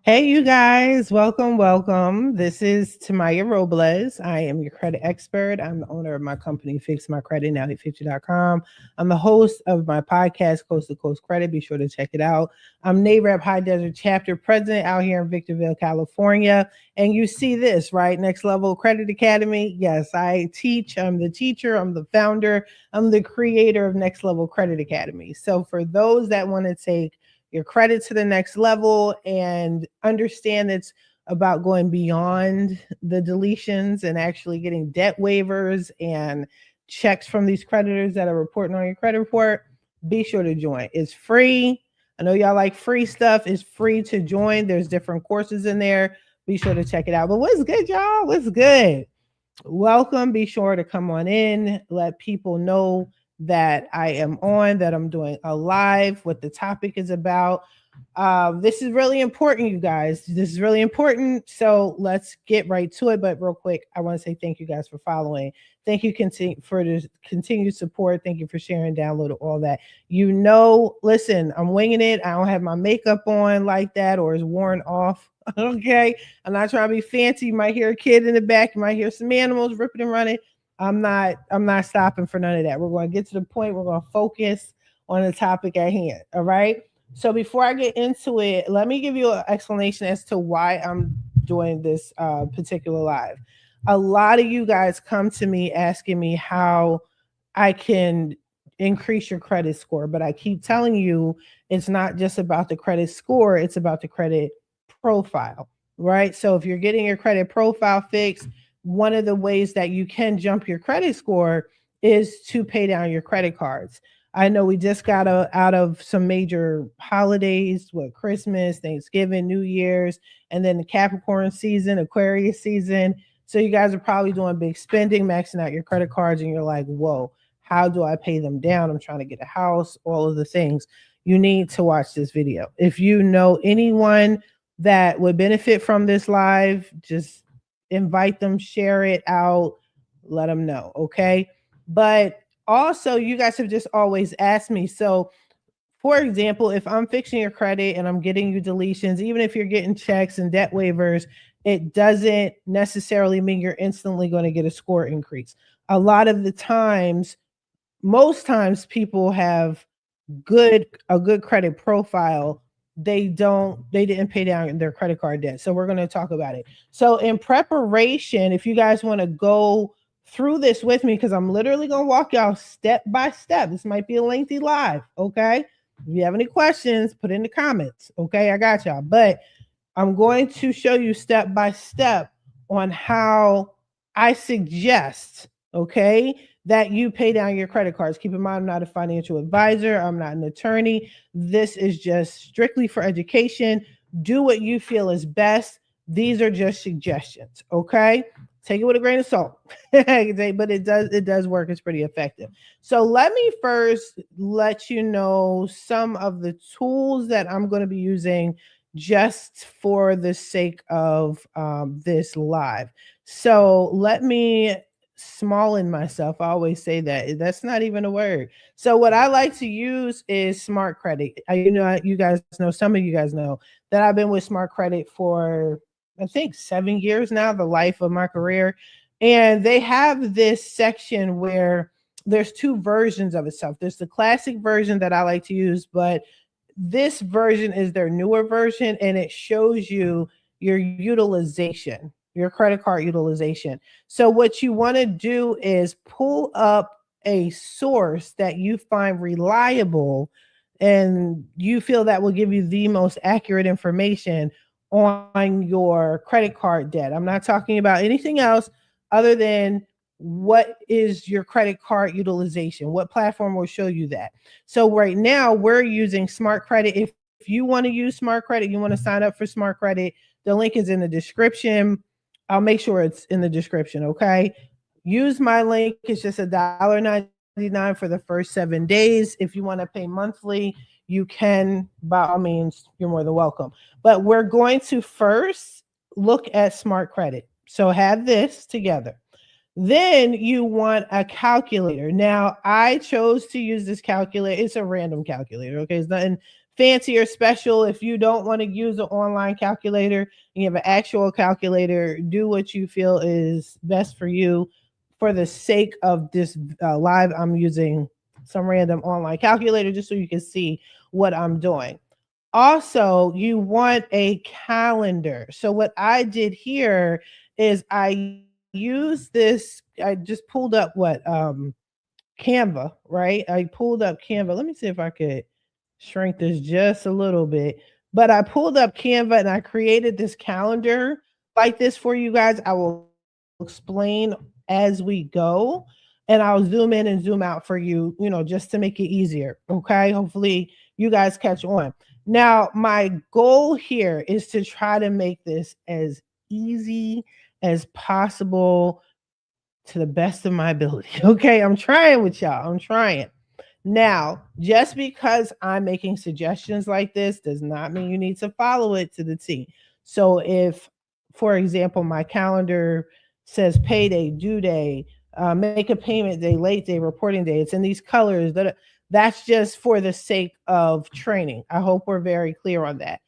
Hey, you guys, welcome. This is Tamaya Robles. I am your credit expert. I'm the owner of my company, Fix My Credit, now50.com. I'm the host of my podcast, Coast to Coast Credit. Be sure to check it out. I'm NAREP High Desert Chapter President out here in Victorville, California. And you see this, right? Next Level Credit Academy. Yes, I teach. I'm the teacher. I'm the founder. I'm the creator of Next Level Credit Academy. So for those that want to take your credit to the next level and understand it's about going beyond the deletions and actually getting debt waivers and checks from these creditors that are reporting on your credit report, be sure to join. It's free. I know y'all like free stuff. It's free to join. There's different courses in there. Be sure to check it out. But what's good, y'all? What's good? Welcome. Be sure to come on in. Let people know that I am on, that I'm doing a live, what the topic is about. This is really important, you guys. This is really important. So let's get right to it. But real quick, I want to say thank you guys for following. Thank you for the continued support. Thank you for sharing, download, all that. Listen, I'm winging it. I don't have my makeup on like that or is worn off. Okay. I'm not trying to be fancy. You might hear a kid in the back. You might hear some animals ripping and running. I'm not stopping for none of that. We're going to get to the point. We're going to focus on the topic at hand. All right. So before I get into it, let me give you an explanation as to why I'm doing this particular live. A lot of you guys come to me asking me how I can increase your credit score, but I keep telling you it's not just about the credit score, it's about the credit profile, right? So if you're getting your credit profile fixed, one of the ways that you can jump your credit score is to pay down your credit cards. I know we just got out of some major holidays with Christmas, Thanksgiving, New Year's, and then the Capricorn season, Aquarius season. So you guys are probably doing big spending, maxing out your credit cards, and you're like, whoa, how do I pay them down? I'm trying to get a house, all of the things. You need to watch this video. If you know anyone that would benefit from this live, just invite them, share it out, let them know. Okay. But also, you guys have just always asked me. So, for example, if I'm fixing your credit and I'm getting you deletions, even if you're getting checks and debt waivers, it doesn't necessarily mean you're instantly going to get a score increase. A lot of the times, most times, people have a good credit profile. They didn't pay down their credit card debt. So we're going to talk about it. So in preparation, if you guys want to go through this with me, because I'm literally going to walk y'all step by step. This might be a lengthy live. Okay. If you have any questions, put in the comments. Okay. I got y'all. But I'm going to show you step by step on how I suggest, okay, that you pay down your credit cards. Keep in mind, I'm not a financial advisor. I'm not an attorney. This is just strictly for education. Do what you feel is best. These are just suggestions, okay? Take it with a grain of salt, but it does work. It's pretty effective. So let me first let you know some of the tools that I'm going to be using just for the sake of this live. So let me smallen myself. I always say that. That's not even a word. So what I like to use is Smart Credit. You guys know, some of you guys know that I've been with Smart Credit for I think 7 years now, the life of my career. And they have this section where there's two versions of itself. There's the classic version that I like to use, but this version is their newer version, and it shows you your utilization, your credit card utilization. So what you want to do is pull up a source that you find reliable and you feel that will give you the most accurate information on your credit card debt. I'm not talking about anything else other than what is your credit card utilization. What platform will show you that? So right now we're using Smart Credit. If you want to use Smart Credit, you want to sign up for Smart Credit, the link is in the description. I'll make sure it's in the description. Okay. Use my link. It's just $1.99 for the first 7 days. If you want to pay monthly, you can, by all means, you're more than welcome. But we're going to first look at Smart Credit. So have this together. Then you want a calculator. Now, I chose to use this calculator. It's a random calculator. Okay. It's nothing fancy or special. If you don't want to use an online calculator and you have an actual calculator, do what you feel is best for you. For the sake of this live, I'm using some random online calculator just so you can see what I'm doing. Also, you want a calendar. So what I did here is I used this, I just pulled up Canva, right? I pulled up Canva. Let me see if I could shrink this just a little bit. But I pulled up Canva and I created this calendar like this for you guys. I will explain as we go, and I'll zoom in and zoom out for you, just to make it easier. Okay. Hopefully you guys catch on. Now, my goal here is to try to make this as easy as possible to the best of my ability. Okay. I'm trying with y'all. I'm trying. Now, just because I'm making suggestions like this does not mean you need to follow it to the T. So if, for example, my calendar says payday, due day, make a payment day, late day, reporting day, it's in these colors, that's just for the sake of training. I hope we're very clear on that.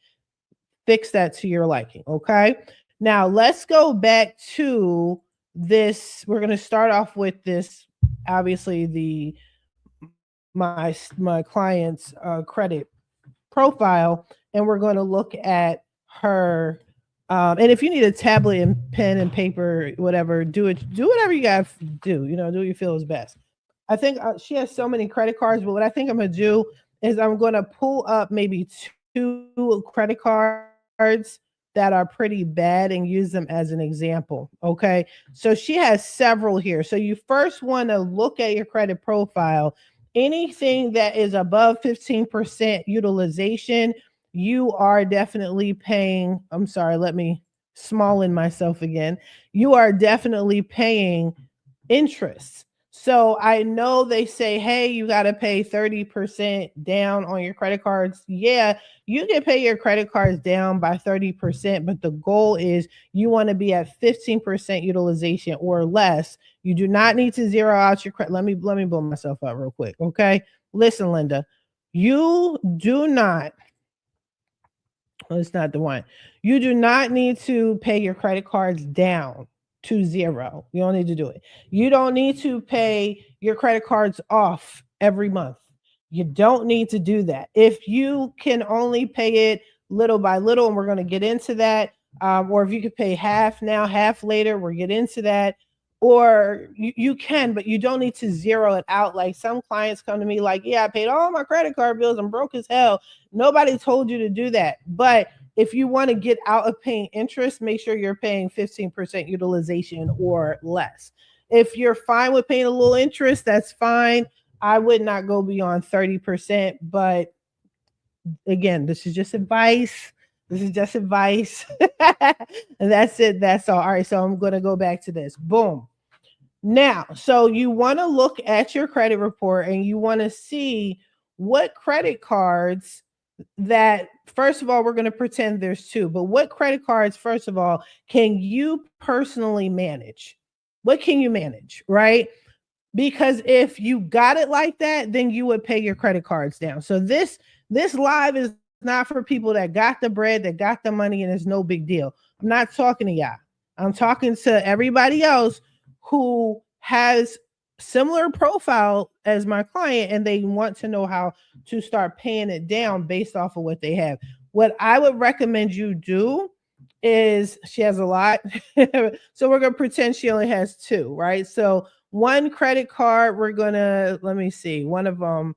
Fix that to your liking. Okay. Now let's go back to this. We're going to start off with this, obviously my client's credit profile, and we're going to look at her. And if you need a tablet and pen and paper, whatever, do whatever you got to do. Do what you feel is best. I think she has so many credit cards, but what I think I'm going to do is I'm going to pull up maybe 2 credit cards that are pretty bad and use them as an example. Okay. So she has several here. So you first want to look at your credit profile. Anything that is above 15% utilization, you are definitely paying. I'm sorry, let me small-in myself again. You are definitely paying interest. So I know they say, hey, you got to pay 30% down on your credit cards. Yeah, you can pay your credit cards down by 30%, but the goal is you want to be at 15% utilization or less. You do not need to zero out your credit. Let me blow myself up real quick. Okay. Listen, Linda, you do not. Well, it's not the one. You do not need to pay your credit cards down to 0. You don't need to do it. You don't need to pay your credit cards off every month. You don't need to do that. If you can only pay it little by little, and we're going to get into that, or if you could pay half now, half later, we'll get into that. Or you can, but you don't need to zero it out. Like some clients come to me like, yeah, I paid all my credit card bills. I'm broke as hell. Nobody told you to do that. But if you want to get out of paying interest, make sure you're paying 15% utilization or less. If you're fine with paying a little interest, that's fine. I would not go beyond 30%. But again, this is just advice. This is just advice. And that's it. That's all. All right. So I'm going to go back to this. Boom. Now, so you want to look at your credit report and you want to see what credit cards that, first of all, we're going to pretend there's 2, but what credit cards, first of all, can you personally manage? What can you manage, right? Because if you got it like that, then you would pay your credit cards down. So this live is not for people that got the bread, that got the money, and it's no big deal. I'm not talking to y'all. I'm talking to everybody else who has similar profile as my client, and they want to know how to start paying it down based off of what they have. What I would recommend you do is, she has a lot. So we're going to pretend she only has 2, right? So one credit card, we're going to, let me see, one of them,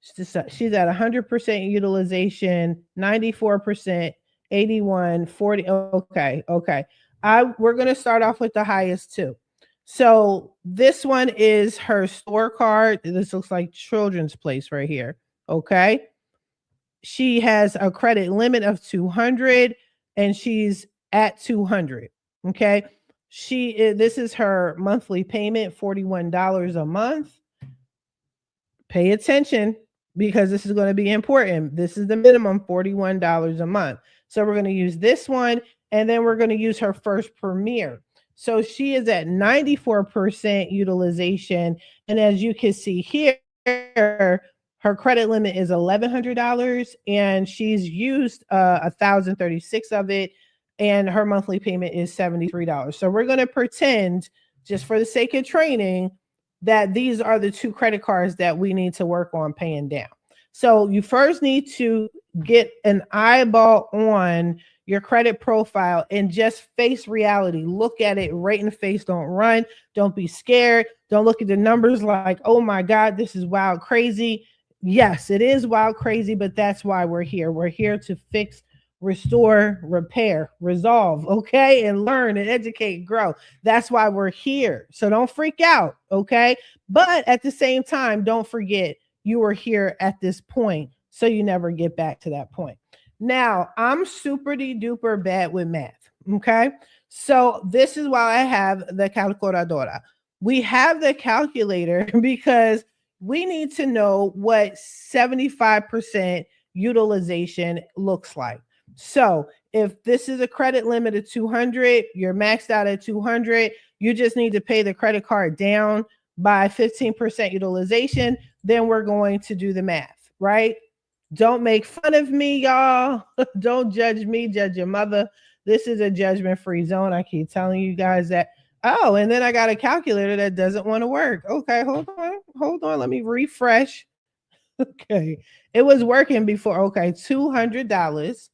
she's at 100% utilization, 94%, 81, 40. Okay. We're going to start off with the highest 2. So this one is her store card. This looks like Children's Place right here. Okay. She has a credit limit of 200 and she's at 200. Okay. This is her monthly payment, $41 a month. Pay attention because this is going to be important. This is the minimum, $41 a month. So we're going to use this one, and then we're going to use her First Premier. So she is at 94% utilization. And as you can see here, her her credit limit is $1,100 and she's used 1,036 of it, and her monthly payment is $73. So we're going to pretend, just for the sake of training, that these are the two credit cards that we need to work on paying down. So you first need to get an eyeball on your credit profile and just face reality. Look at it right in the face. Don't run. Don't be scared. Don't look at the numbers like, oh my God, this is wild crazy. Yes, it is wild crazy, but that's why we're here. We're here to fix, restore, repair, resolve, okay? And learn and educate, grow. That's why we're here. So don't freak out, okay? But at the same time, don't forget you were here at this point, so you never get back to that point. Now, I'm super duper bad with math, okay? So this is why I have the calculadora. We have the calculator because we need to know what 75% utilization looks like. So if this is a credit limit of 200, you're maxed out at 200, you just need to pay the credit card down by 15% utilization, then we're going to do the math, right? Don't make fun of me, y'all. Don't judge me, judge your mother. This is a judgment-free zone. I keep telling you guys that. Oh, and then I got a calculator that doesn't want to work. Okay, hold on. Let me refresh. Okay, it was working before. Okay, $200.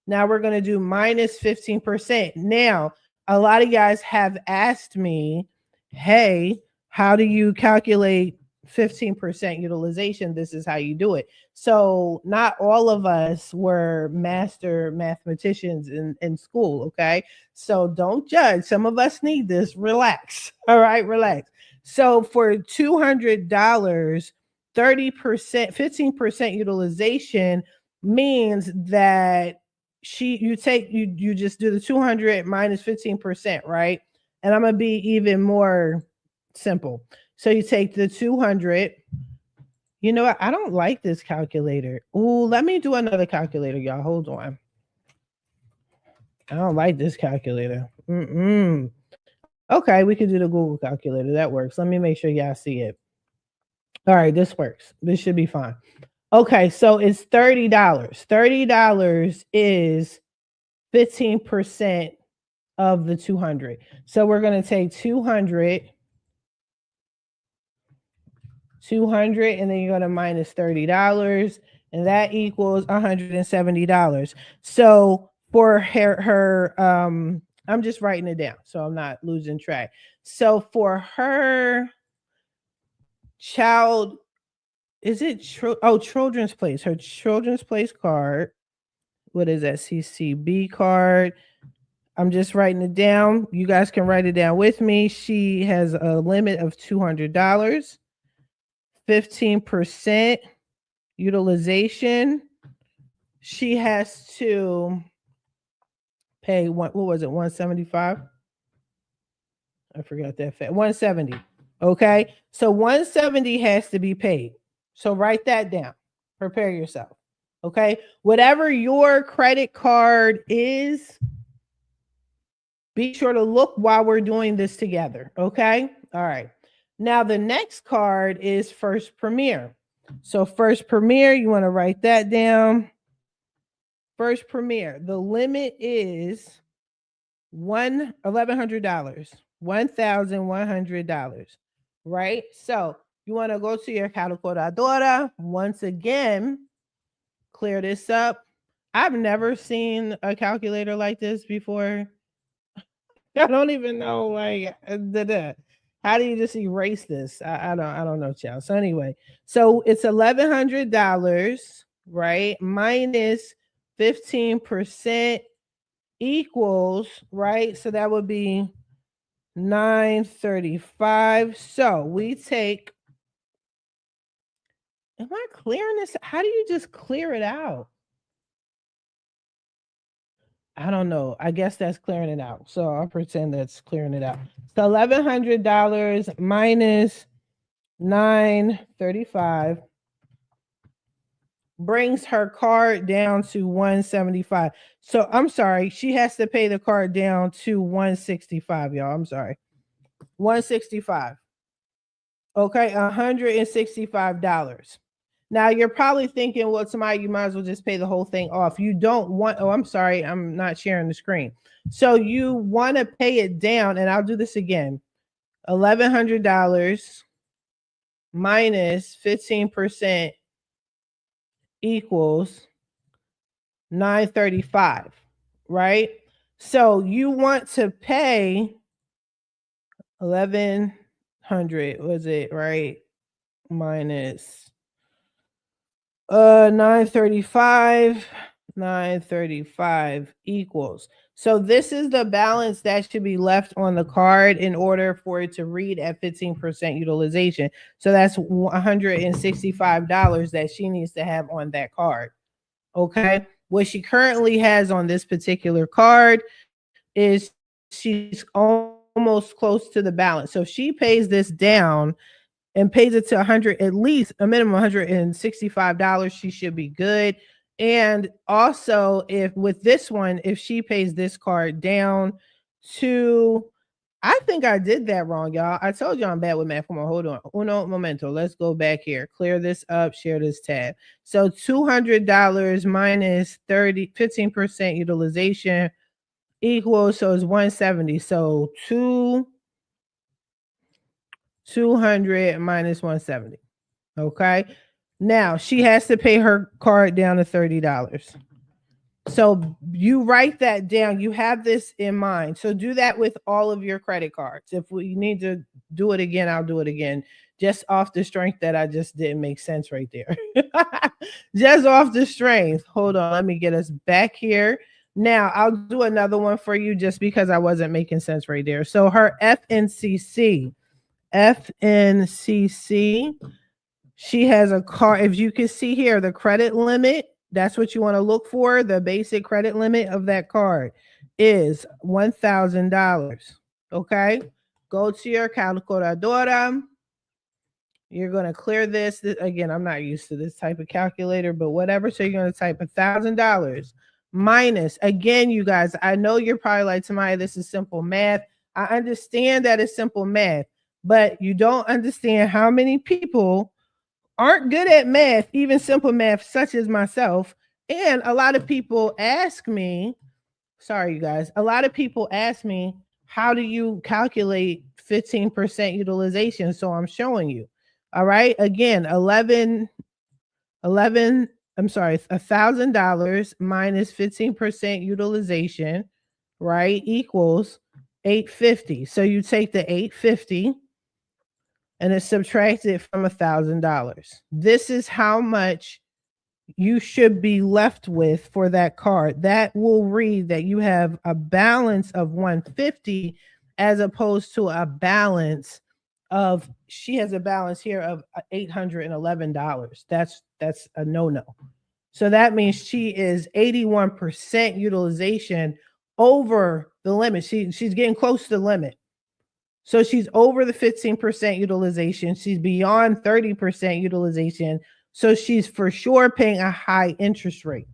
Now we're going to do minus 15%. Now, a lot of guys have asked me, hey, how do you calculate 15% utilization? This is how you do it. So not all of us were master mathematicians in school, okay? So don't judge. Some of us need this. Relax. All right, relax. So for $200, 30%, 15% utilization means that you just do the 200 minus 15%, right? And I'm going to be even more simple. So you take the 200. You know what? I don't like this calculator. Ooh, let me do another calculator, y'all. Hold on. I don't like this calculator. Okay, we could do the Google calculator. That works. Let me make sure y'all see it. All right, this works. This should be fine. Okay, so it's $30. $30 is 15% of the 200. So we're going to take 200, and then you're going to minus $30, and that equals $170. So for her I'm just writing it down so I'm not losing track. So for her child, is it Children's Place? Her Children's Place card. What is that? CCB card. I'm just writing it down. You guys can write it down with me. She has a limit of $200. 15% utilization. She has to pay what was it? 175. I forgot that fact. 170. Okay, so 170 has to be paid. So write that down. Prepare yourself. Okay, whatever your credit card is, be sure to look while we're doing this together. Okay, all right. Now, the next card is First Premier. So First Premier, you want to write that down. First Premier, the limit is $1,100, $1,100, right? So you want to go to your calculadora. Once again, clear this up. I've never seen a calculator like this before. I don't even know, like, how do you just erase this? I don't know, child. So anyway, so it's $1,100, right? Minus 15% equals, right? So that would be $935. So we take, am I clearing this? How do you just clear it out? I don't know. I guess that's clearing it out. So I'll pretend that's clearing it out. So $1,100 minus $935 brings her card down to $175. So I'm sorry, she has to pay the card down to $165, y'all. I'm sorry. $165. Okay, $165. Now you're probably thinking, well, Tamaya, you might as well just pay the whole thing off. You don't want, oh, I'm sorry, I'm not sharing the screen. So you want to pay it down, and I'll do this again. $1,100 minus 15% equals 935, right? So you want to pay 1,100, was it right? Minus 935 equals. So this is the balance that should be left on the card in order for it to read at 15% utilization. So that's $165 that she needs to have on that card. Okay. What she currently has on this particular card is she's almost close to the balance. So if she pays this down and pays it to 100, at least a minimum $165, she should be good. And also, if with this one, if she pays this card down to, I think I did that wrong, y'all. I told you I'm bad with math. Come on, hold on. Uno momento. Let's go back here. Clear this up, share this tab. So $200 minus 15% utilization equals, so it's 170. So 200 minus 170. Okay. Now she has to pay her card down to $30. So you write that down. You have this in mind. So do that with all of your credit cards. If we need to do it again, I'll do it again. Just off the strength that I just didn't make sense right there. Just off the strength. Hold on. Let me get us back here. Now I'll do another one for you just because I wasn't making sense right there. So her FNCC, she has a car. If you can see here, the credit limit, that's what you want to look for. The basic credit limit of that card is $1,000. Okay. Go to your calculadora. You're going to clear this. Again, I'm not used to this type of calculator, but whatever. So you're going to type $1,000 minus, again, you guys, I know you're probably like, Tamaya, this is simple math. I understand that it's simple math, but you don't understand how many people aren't good at math, even simple math, such as myself. And a lot of people ask me, sorry, you guys, a lot of people ask me, how do you calculate 15% utilization? So I'm showing you. All right. Again, $1,000 minus 15% utilization, right, equals $850. So you take the $850 and it's subtracted from $1,000. This is how much you should be left with for that card. That will read that you have a balance of $150 as opposed to a balance of, she has a balance here of $811. That's a no-no. So that means she is 81% utilization over the limit. She's getting close to the limit. So she's over the 15% utilization. She's beyond 30% utilization. So she's for sure paying a high interest rate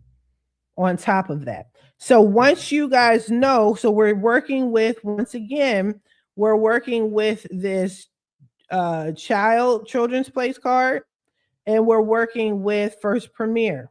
on top of that. So once you guys know, so we're working with, once again, we're working with this children's place card, and we're working with First Premier.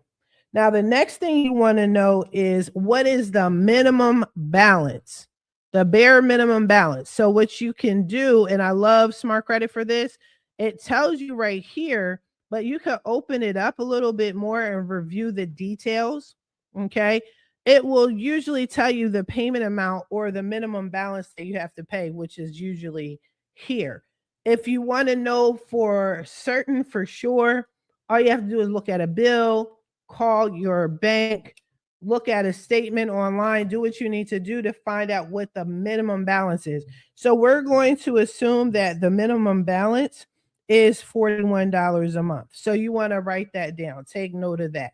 Now, the next thing you want to know is, what is the minimum balance? The bare minimum balance. So what you can do, and I love Smart Credit for this, it tells you right here, but you can open it up a little bit more and review the details. Okay. It will usually tell you the payment amount or the minimum balance that you have to pay, which is usually here. If you want to know for certain, for sure, all you have to do is look at a bill, call your bank, look at a statement online, do what you need to do to find out what the minimum balance is. So we're going to assume that the minimum balance is $41 a month. So you want to write that down. Take note of that.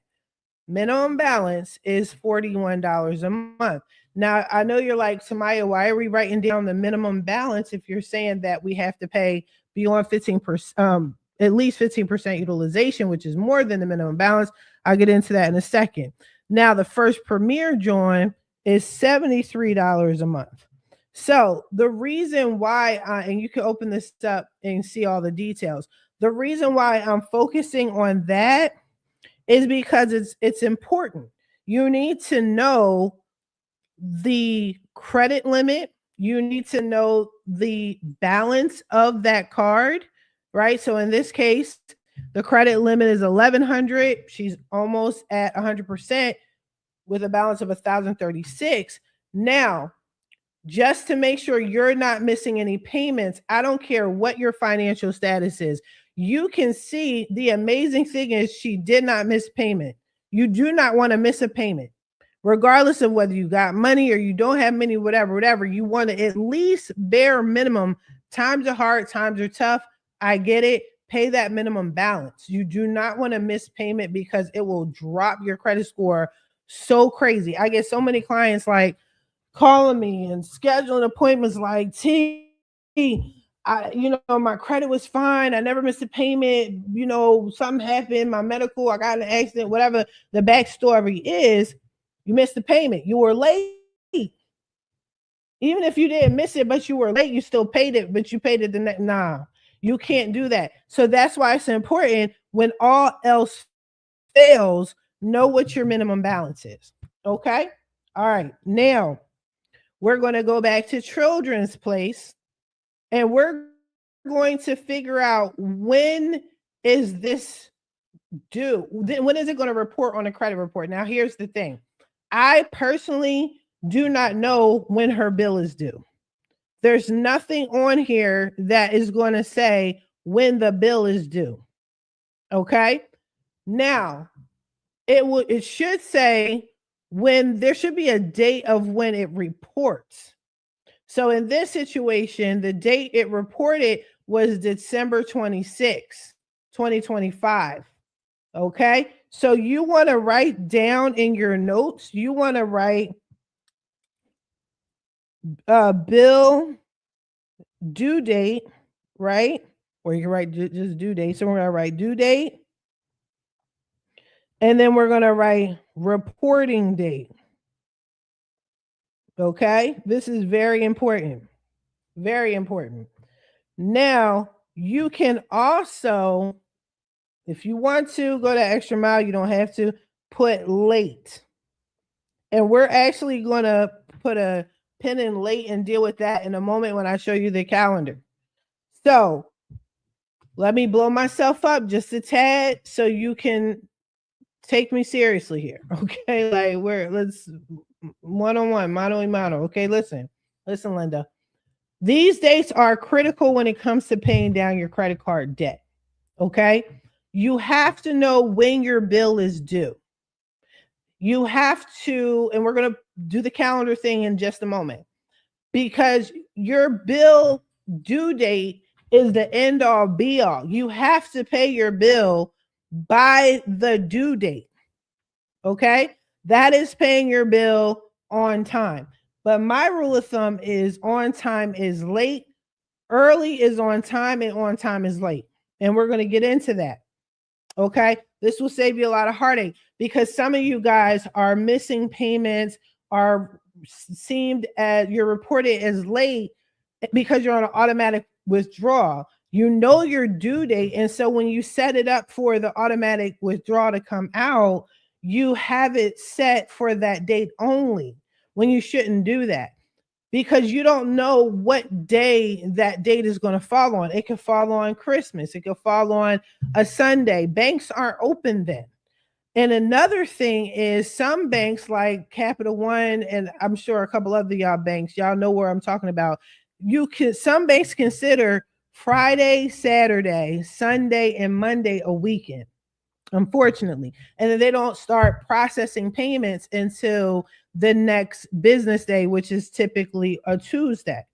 Minimum balance is $41 a month. Now, I know you're like, Tamaya, why are we writing down the minimum balance if you're saying that we have to pay beyond 15%, at least 15% utilization, which is more than the minimum balance? I'll get into that in a second. Now, the First Premier join is $73 a month. So the reason why, and you can open this up and see all the details, The reason why I'm focusing on that is because it's important. You need to know the credit limit. You need to know the balance of that card, right? So in this case, the credit limit is 1100. She's almost at 100% with a balance of 1036. Now, just to make sure you're not missing any payments, I don't care what your financial status is. You can see the amazing thing is she did not miss payment. You do not want to miss a payment. Regardless of whether you got money or you don't have money, whatever, you want to at least bare minimum. Times are hard, times are tough. I get it. Pay that minimum balance. You do not want to miss payment because it will drop your credit score so crazy. I get so many clients like calling me and scheduling appointments like, my credit was fine. I never missed a payment. Something happened, my medical, I got in an accident, whatever the backstory is. You missed the payment. You were late. Even if you didn't miss it, but you were late, you still paid it, but you paid it the next. Nah, you can't do that. So that's why it's important when all else fails, know what your minimum balance is. Okay. All right. Now we're going to go back to Children's Place and we're going to figure out when is this due? When is it going to report on a credit report? Now, here's the thing. I personally do not know when her bill is due. There's nothing on here that is going to say when the bill is due. Okay. Now, it should say when there should be a date of when it reports. So in this situation, the date it reported was December 26, 2025. Okay. So you want to write down in your notes, you want to write bill due date, right? Or you can write just due date. So we're going to write due date. And then we're going to write reporting date. Okay. This is very important. Very important. Now, you can also, if you want to go the extra mile, you don't have to put late. And we're actually going to put a pin in late and deal with that in a moment when I show you the calendar. So let me blow myself up just a tad so you can take me seriously here. Okay. Like let's one-on-one, mano. Okay. Listen, Linda. These dates are critical when it comes to paying down your credit card debt. Okay. You have to know when your bill is due. You have to, and we're going to do the calendar thing in just a moment, because your bill due date is the end all be all. You have to pay your bill by the due date. Okay. That is paying your bill on time. But my rule of thumb is on time is late, early is on time, and on time is late. And we're going to get into that. Okay. This will save you a lot of heartache because some of you guys are missing payments, are seemed as you're reported as late because you're on an automatic withdrawal. You know your due date. And so when you set it up for the automatic withdrawal to come out, you have it set for that date only when you shouldn't do that because you don't know what day that date is going to fall on. It could fall on Christmas. It could fall on a Sunday. Banks aren't open then. And another thing is some banks like Capital One, and I'm sure a couple other y'all banks, y'all know where I'm talking about. Some banks consider Friday, Saturday, Sunday, and Monday a weekend, unfortunately. And then they don't start processing payments until the next business day, which is typically a Tuesday.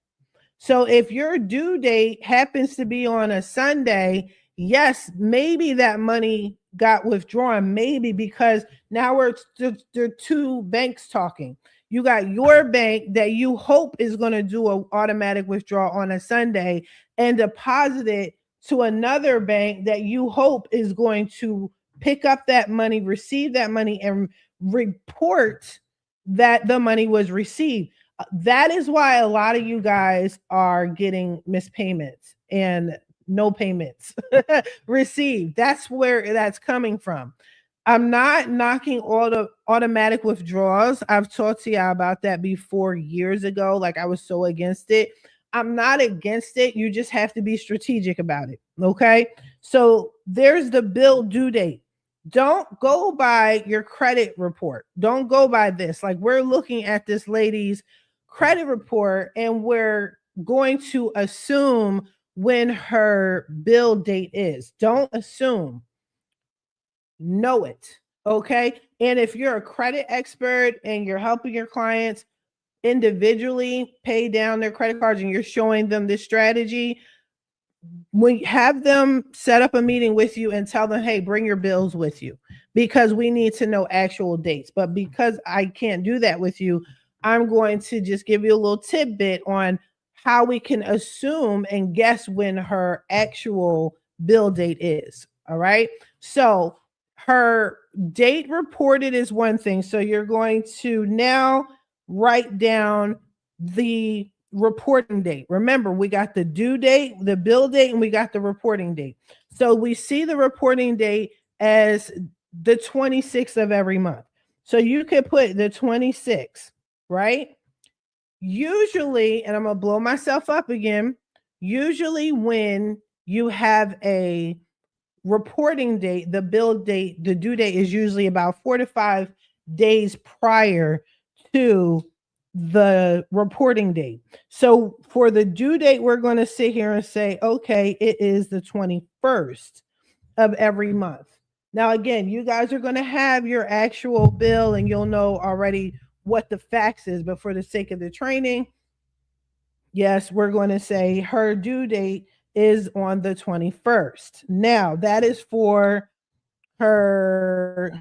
So if your due date happens to be on a Sunday, yes, maybe that money got withdrawn, maybe because now there are two banks talking. You got your bank that you hope is going to do an automatic withdrawal on a Sunday and deposit it to another bank that you hope is going to pick up that money, receive that money, and report that the money was received. That is why a lot of you guys are getting missed payments and no payments received. That's where that's coming from. I'm not knocking all the automatic withdrawals. I've talked to y'all about that before years ago. Like I was so against it. I'm not against it. You just have to be strategic about it. Okay. So there's the bill due date. Don't go by your credit report. Don't go by this. Like we're looking at this lady's credit report and we're going to assume when her bill date is. Don't assume, know it. Okay. And if you're a credit expert and you're helping your clients individually pay down their credit cards and you're showing them this strategy, when you have them set up a meeting with you and tell them, hey, bring your bills with you because we need to know actual dates. But because I can't do that with you, I'm going to just give you a little tidbit on how we can assume and guess when her actual bill date is. All right. So her date reported is one thing. So you're going to now write down the reporting date. Remember, we got the due date, the bill date, and we got the reporting date. So we see the reporting date as the 26th of every month. So you could put the 26th, right? Usually, and I'm going to blow myself up again, usually when you have a reporting date, the bill date, the due date is usually about 4 to 5 days prior to the reporting date. So for the due date, we're going to sit here and say, okay, it is the 21st of every month. Now, again, you guys are going to have your actual bill and you'll know already what the fax is, but for the sake of the training, yes, we're going to say her due date is on the 21st. Now, that is for her,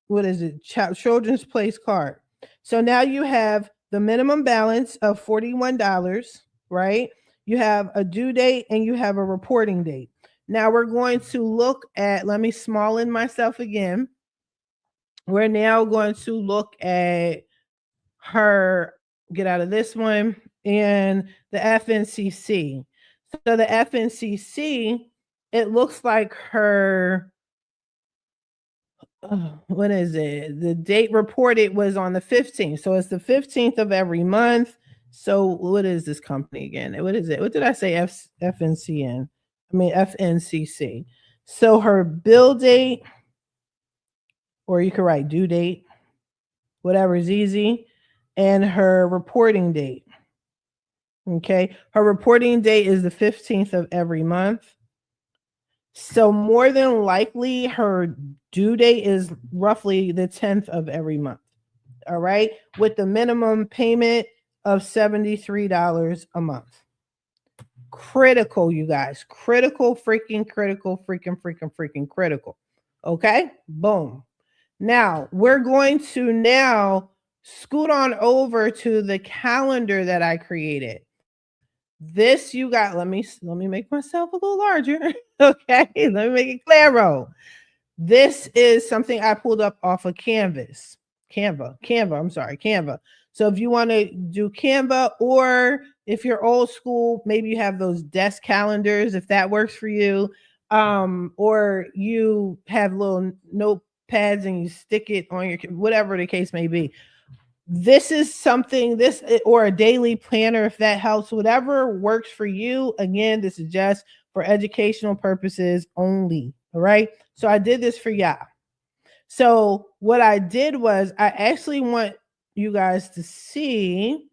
what is it? Children's Place card. So now you have the minimum balance of $41, right? You have a due date and you have a reporting date. Now we're going to look at, let me small in myself again. We're now going to look at her, get out of this one, and the FNCC. So the FNCC, it looks like her, what is it? The date reported was on the 15th. So it's the 15th of every month. So what is this company again? What is it? What did I say? FNCN. I mean FNCC. So her bill date, or you could write due date, whatever is easy, and her reporting date. Okay. Her reporting date is the 15th of every month. So more than likely her due date is roughly the 10th of every month. All right. With the minimum payment of $73 a month. Critical, you guys. Critical, freaking critical. Okay. Boom. Now we're going to now scoot on over to the calendar that I created. This you got, let me make myself a little larger. Okay, let me make it claro. This is something I pulled up off of Canva. So if you want to do Canva, or if you're old school, maybe you have those desk calendars, if that works for you, or you have little notepads and you stick it on your, whatever the case may be. This is something, this, or a daily planner, if that helps, whatever works for you. Again, this is just for educational purposes only. All right. So I did this for y'all. So what I did was I actually want you guys to see,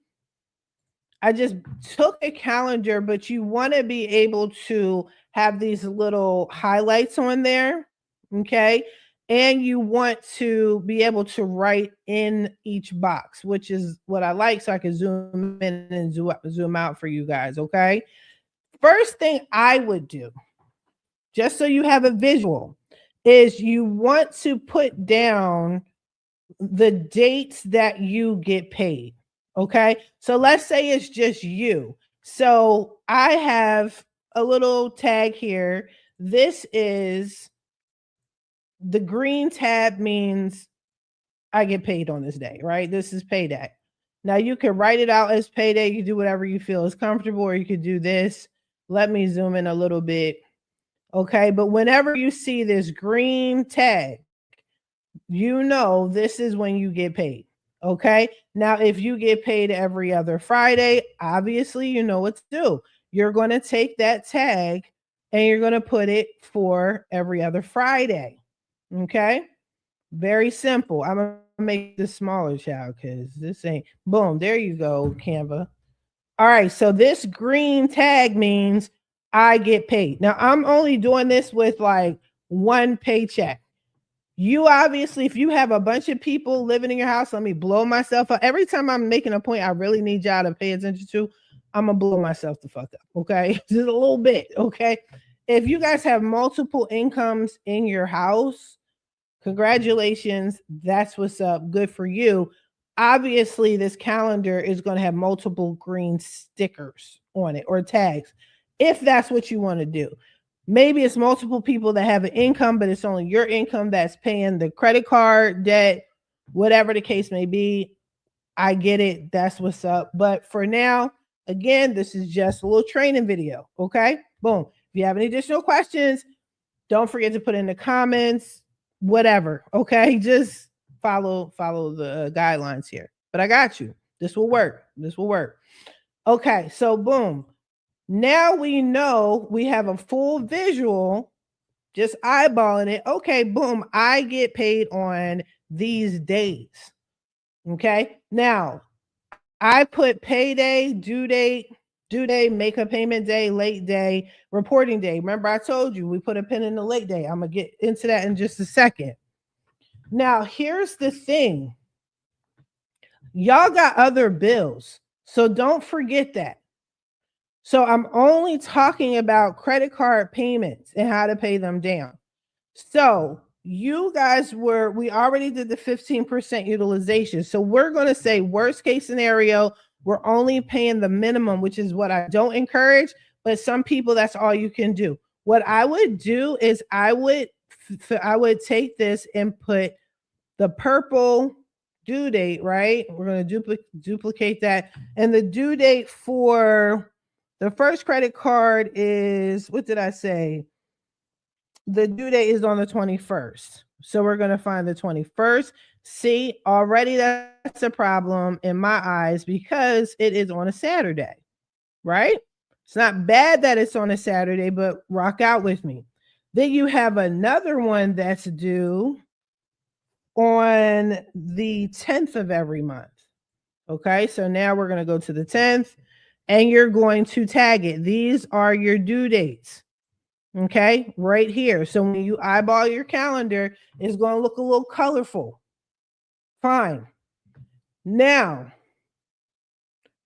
I just took a calendar, but you want to be able to have these little highlights on there. Okay. And you want to be able to write in each box, which is what I like, so I can zoom in and zoom out for you guys, okay? First thing I would do, just so you have a visual, is you want to put down the dates that you get paid, okay? So let's say it's just you. So I have a little tag here. This is, the green tab means I get paid on this day, right? This is payday. Now you can write it out as payday. You do whatever you feel is comfortable, or you could do this, Let me zoom in a little bit. Okay, but whenever you see this green tag, you know this is when you get paid. Okay, now if you get paid every other Friday, obviously you know what to do. You're going to take that tag and you're going to put it for every other Friday. Okay, very simple. I'm going to make this smaller, child, because this ain't boom. There you go, Canva. All right, so this green tag means I get paid. Now I'm only doing this with like one paycheck. You obviously, if you have a bunch of people living in your house, let me blow myself up. Every time I'm making a point I really need y'all to pay attention to, I'm gonna blow myself the fuck up. Okay. Just a little bit. Okay. If you guys have multiple incomes in your house, congratulations. That's what's up. Good for you. Obviously, this calendar is going to have multiple green stickers on it or tags if that's what you want to do. Maybe it's multiple people that have an income, but it's only your income that's paying the credit card debt, whatever the case may be. I get it. That's what's up. But for now, again, this is just a little training video. Okay. Boom. If you have any additional questions, don't forget to put in the comments, whatever. Okay. Just follow the guidelines here. But I got you. This will work. This will work. Okay. So boom. Now we know we have a full visual, just eyeballing it. Okay, boom, I get paid on these days. Okay, now I put payday, due day, make a payment day, late day, reporting day. Remember, I told you we put a pin in the late day. I'm going to get into that in just a second. Now, here's the thing. Y'all got other bills, so don't forget that. So I'm only talking about credit card payments and how to pay them down. So you guys we already did the 15% utilization. So we're going to say worst case scenario, we're only paying the minimum, which is what I don't encourage, but some people, that's all you can do. What I would do is I would take this and put the purple due date, right? We're going to duplicate that. And the due date for the first credit card is, what did I say? The due date is on the 21st. So we're going to find the 21st. See, already that's a problem in my eyes because it is on a Saturday, right? It's not bad that it's on a Saturday, but rock out with me. Then you have another one that's due on the 10th of every month. Okay, so now we're going to go to the 10th and you're going to tag it. These are your due dates. Okay, right here. So when you eyeball your calendar, it's going to look a little colorful. Fine. Now,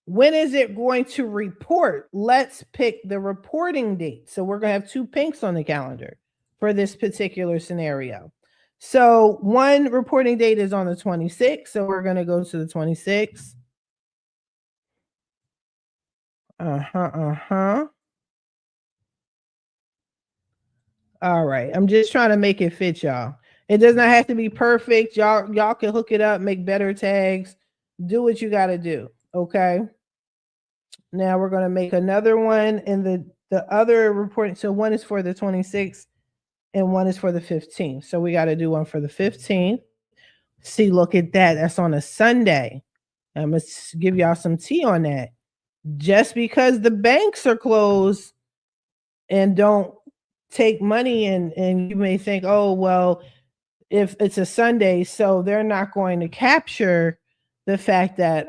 when is it going to report? Let's pick the reporting date. So we're going to have two pinks on the calendar for this particular scenario. So one reporting date is on the 26th. So we're going to go to the 26th. All right. I'm just trying to make it fit y'all. It does not have to be perfect. Y'all can hook it up, make better tags, do what you got to do. Okay. Now we're going to make another one in the other reporting. So one is for the 26th and one is for the 15th. So we got to do one for the 15th. See, look at that. That's on a Sunday. I'm going to give y'all some tea on that. Just because the banks are closed and don't take money and you may think, oh, well, if it's a Sunday, so they're not going to capture the fact that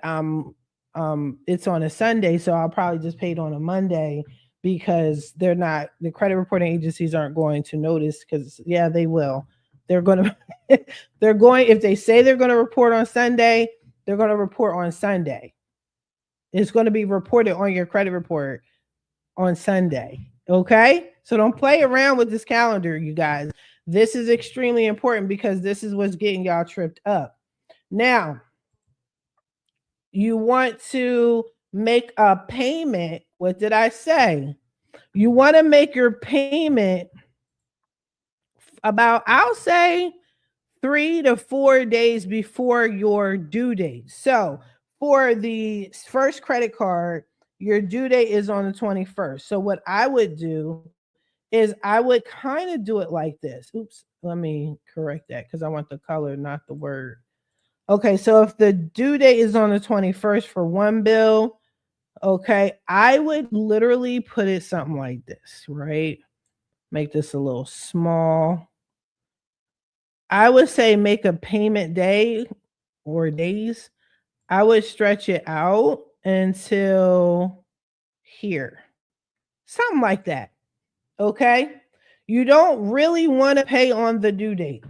it's on a Sunday, so I'll probably just pay it on a Monday because the credit reporting agencies aren't going to notice because yeah, they will. They're going to if they say they're going to report on Sunday, they're going to report on Sunday. It's going to be reported on your credit report on Sunday. Okay? So don't play around with this calendar, you guys. This is extremely important because this is what's getting y'all tripped up. Now, you want to make a payment. What did I say? You want to make your payment about, I'll say, 3 to 4 days before your due date. So for the first credit card, your due date is on the 21st. So what I would do is I would kind of do it like this. Oops, let me correct that because I want the color, not the word. Okay, so if the due date is on the 21st for one bill, okay, I would literally put it something like this, right? Make this a little small. I would say make a payment day or days. I would stretch it out until here, something like that. Okay. You don't really want to pay on the due date.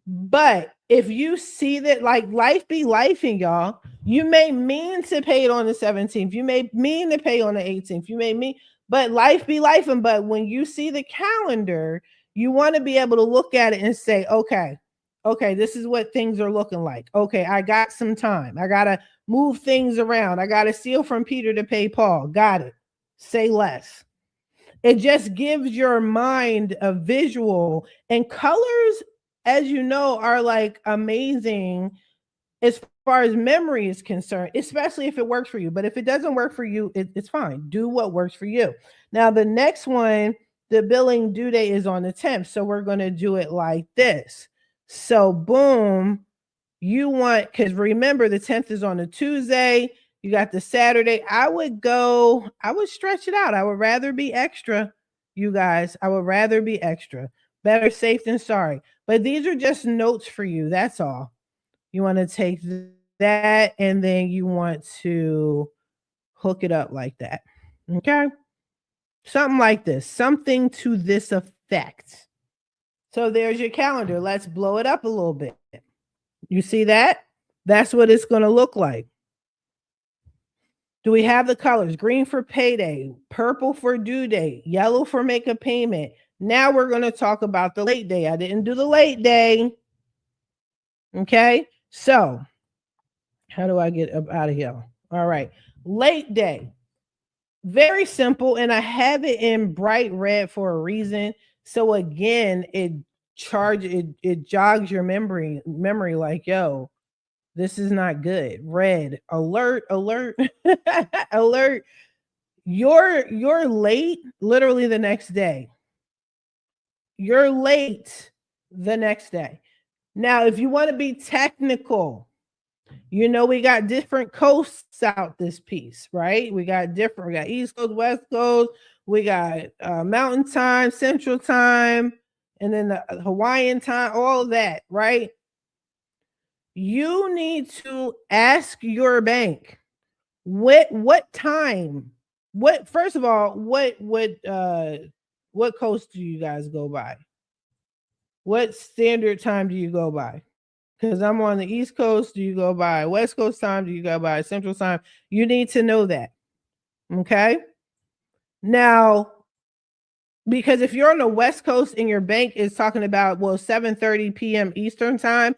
But if you see that, like, life be lifing, y'all, you may mean to pay it on the 17th. You may mean to pay on the 18th. You may mean, but life be lifing. But when you see the calendar, you want to be able to look at it and say, okay, this is what things are looking like. Okay, I got some time. I got to move things around. I got to steal from Peter to pay Paul. Got it. Say less. It just gives your mind a visual, and colors, as you know, are like amazing as far as memory is concerned, especially if it works for you. But if it doesn't work for you, it's fine. Do what works for you. Now, the next one, the billing due date is on the 10th. So we're going to do it like this. So boom, you want, because remember, the 10th is on a Tuesday. You got the Saturday. I would stretch it out. I would rather be extra, you guys. I would rather be extra. Better safe than sorry. But these are just notes for you. That's all. You want to take that and then you want to hook it up like that. Okay. Something like this. Something to this effect. So there's your calendar. Let's blow it up a little bit. You see that? That's what it's going to look like. Do we have the colors? Green for payday, purple for due date, yellow for make a payment. Now we're going to talk about the late day. I didn't do the late day. Okay. So how do I get up out of here? All right. Late day. Very simple. And I have it in bright red for a reason. So again, it jogs your memory like, yo, this is not good. Red alert, alert, alert. You're late literally the next day. You're late the next day. Now, if you want to be technical, you know, we got different coasts out this piece, right? We got East Coast, West Coast, we got Mountain Time, Central Time, and then the Hawaiian time, all of that, right? You need to ask your bank what time, first of all, what coast do you guys go by? What standard time do you go by? Because I'm on the East Coast. Do you go by West Coast time? Do you go by Central time? You need to know that. Okay. Now, because if you're on the West Coast and your bank is talking about, well, 7:30 p.m. Eastern time,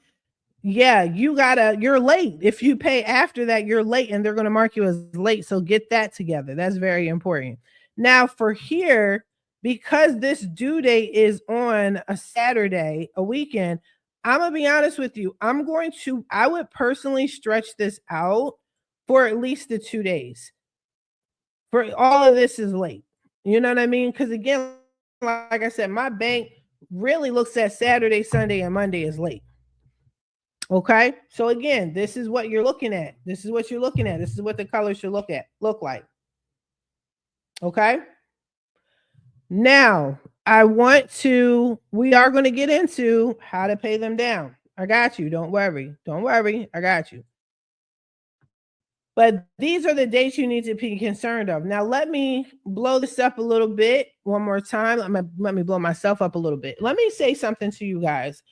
yeah, you're late. If you pay after that, you're late and they're going to mark you as late. So get that together. That's very important. Now, for here, because this due date is on a Saturday, a weekend, I'm going to be honest with you. I would personally stretch this out for at least the 2 days. For all of this is late. You know what I mean? Because again, like I said, my bank really looks at Saturday, Sunday, and Monday as late. Okay. So again, this is what you're looking at. This is what you're looking at. This is what the color should look like. Okay. Now, we are going to get into how to pay them down. I got you. Don't worry. I got you. But these are the dates you need to be concerned of. Now, let me blow this up a little bit one more time. Let me blow myself up a little bit. Let me say something to you guys.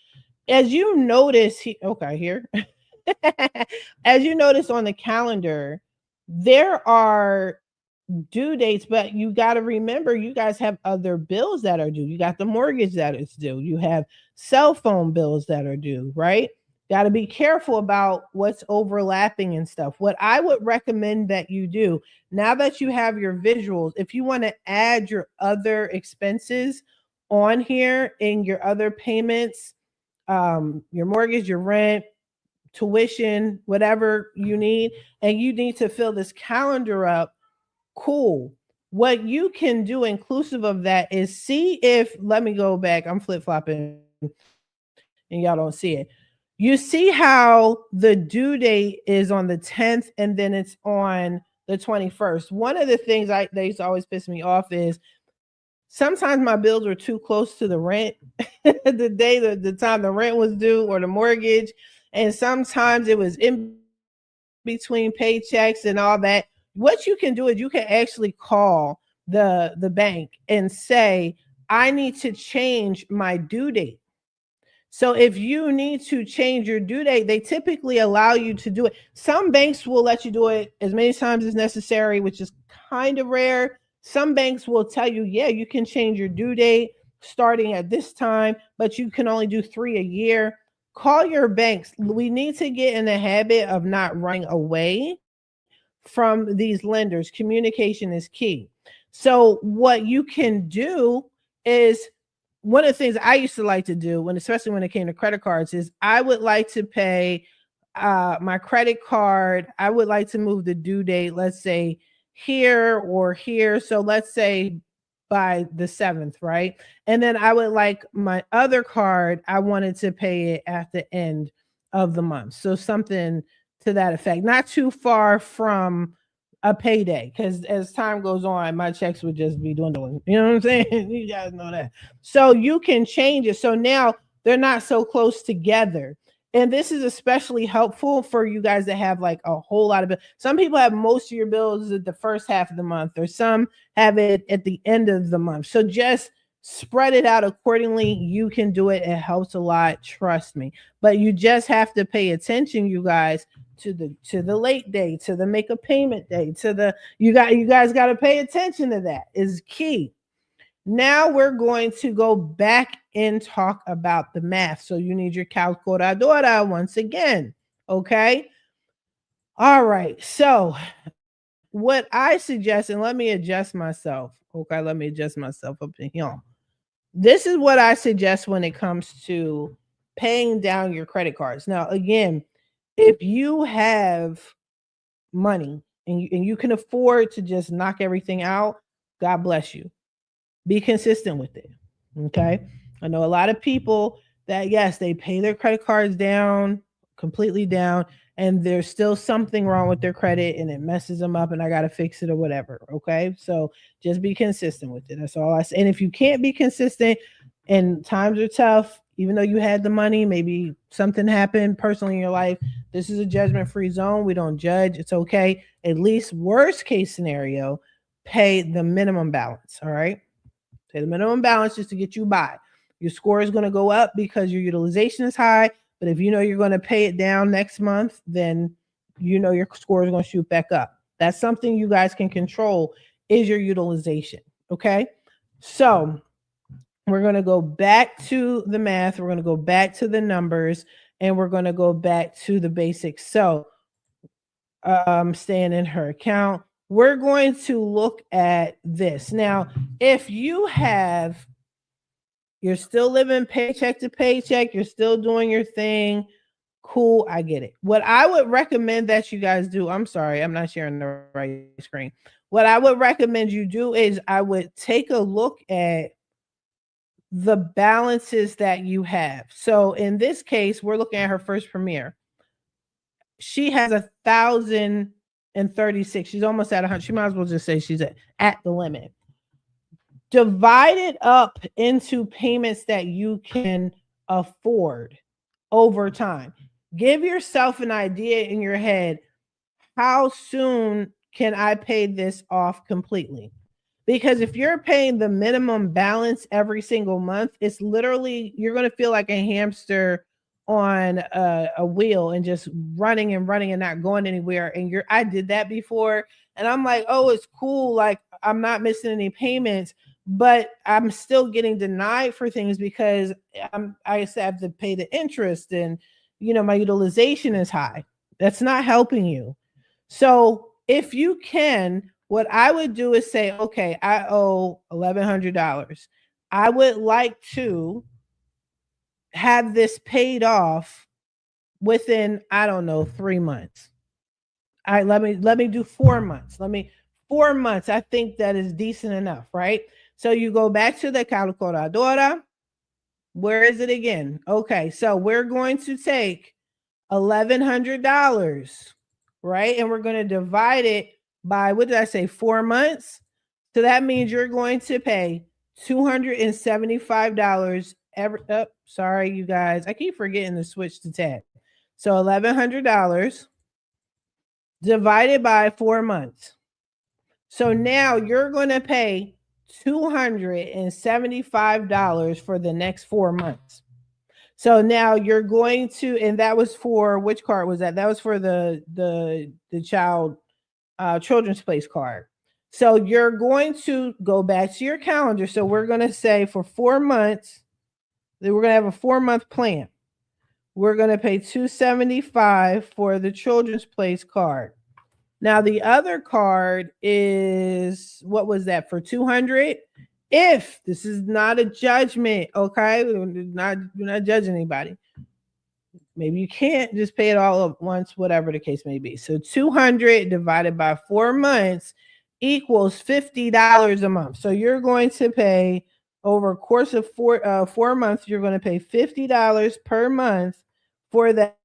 As you notice, here. As you notice on the calendar, there are due dates, but you got to remember you guys have other bills that are due. You got the mortgage that is due. You have cell phone bills that are due, right? Got to be careful about what's overlapping and stuff. What I would recommend that you do, now that you have your visuals, if you want to add your other expenses on here in your other payments, your mortgage, your rent, tuition, whatever you need, and you need to fill this calendar up, Cool. What you can do inclusive of that is see if, let me go back, I'm flip flopping and y'all don't see it. You see how the due date is on the 10th and then it's on the 21st. One of the things they used to always piss me off is sometimes my bills were too close to the rent, the time the rent was due or the mortgage. And sometimes it was in between paychecks and all that. What you can do is you can actually call the bank and say, I need to change my due date. So if you need to change your due date, they typically allow you to do it. Some banks will let you do it as many times as necessary, which is kind of rare. Some banks will tell you, yeah, you can change your due date starting at this time, but you can only do 3 a year. Call your banks. We need to get in the habit of not running away from these lenders. Communication is key. So what you can do is, one of the things I used to like to do when, especially when it came to credit cards, is I would like to pay my credit card. I would like to move the due date, let's say here or here. So let's say by the 7th, right? And then I would like my other card, I wanted to pay it at the end of the month. So something to that effect, not too far from a payday, because as time goes on, my checks would just be dwindling. You know what I'm saying? You guys know that. So you can change it. So now they're not so close together. And this is especially helpful for you guys that have like a whole lot of bills. Some people have most of your bills at the first half of the month, or some have it at the end of the month. So just spread it out accordingly. You can do it. It helps a lot. Trust me. But you just have to pay attention, you guys, to the late day, to the make a payment day, to the you guys got to pay attention to that. Is key. Now we're going to go back and talk about the math. So you need your calculadora once again. Okay. All right. So what I suggest, and let me adjust myself. Okay. Let me adjust myself up in here. This is what I suggest when it comes to paying down your credit cards. Now, again, if you have money and you can afford to just knock everything out, God bless you. Be consistent with it. Okay. I know a lot of people that, yes, they pay their credit cards down, completely down, and there's still something wrong with their credit and it messes them up and I got to fix it or whatever. Okay. So just be consistent with it. That's all I say. And if you can't be consistent and times are tough, even though you had the money, maybe something happened personally in your life, this is a judgment free zone. We don't judge. It's okay. At least worst case scenario, pay the minimum balance. All right. Pay the minimum balance just to get you by. Your score is going to go up because your utilization is high. But if you know you're going to pay it down next month, then you know your score is going to shoot back up. That's something you guys can control, is your utilization. Okay. So we're going to go back to the math. We're going to go back to the numbers, and we're going to go back to the basics. So staying in her account, we're going to look at this. Now, if you're still living paycheck to paycheck, you're still doing your thing, cool, I get it. What I would recommend that you guys do, I'm sorry, I'm not sharing the right screen. What I would recommend you do is I would take a look at the balances that you have. So in this case, we're looking at her first premiere. She has 1,036. She's almost at 100. She might as well just say she's at the limit. Divide it up into payments that you can afford over time. Give yourself an idea in your head. How soon can I pay this off completely? Because if you're paying the minimum balance every single month, it's literally, you're going to feel like a hamster on a wheel and just running and running and not going anywhere. And I did that before. And I'm like, oh, it's cool. Like, I'm not missing any payments, but I'm still getting denied for things because I have to pay the interest and, my utilization is high. That's not helping you. So if you can, what I would do is say, okay, I owe $1,100. I would like to have this paid off within, I don't know, 3 months. All right, let me do 4 months. 4 months. I think that is decent enough, right? So you go back to the calculadora. Where is it again? Okay, so we're going to take $1,100, right? And we're going to divide it by, what did I say, 4 months? So that means you're going to pay $275 every. Oh, sorry, you guys. I keep forgetting to switch to tab. So $1,100 divided by 4 months. So now you're going to pay $275 for the next 4 months. So now you're going to, and that was for, which card was that? That was for the child children's place card. So you're going to go back to your calendar. So we're going to say for 4 months, we're going to have a 4-month plan. We're going to pay $275 for the children's place card. Now the other card is, what was that, for $200? If this is not a judgment, okay, we're not judging anybody. Maybe you can't just pay it all at once, whatever the case may be. So 200 divided by 4 months equals $50 a month. So you're going to pay over a course of 4 months. You're going to pay $50 per month for that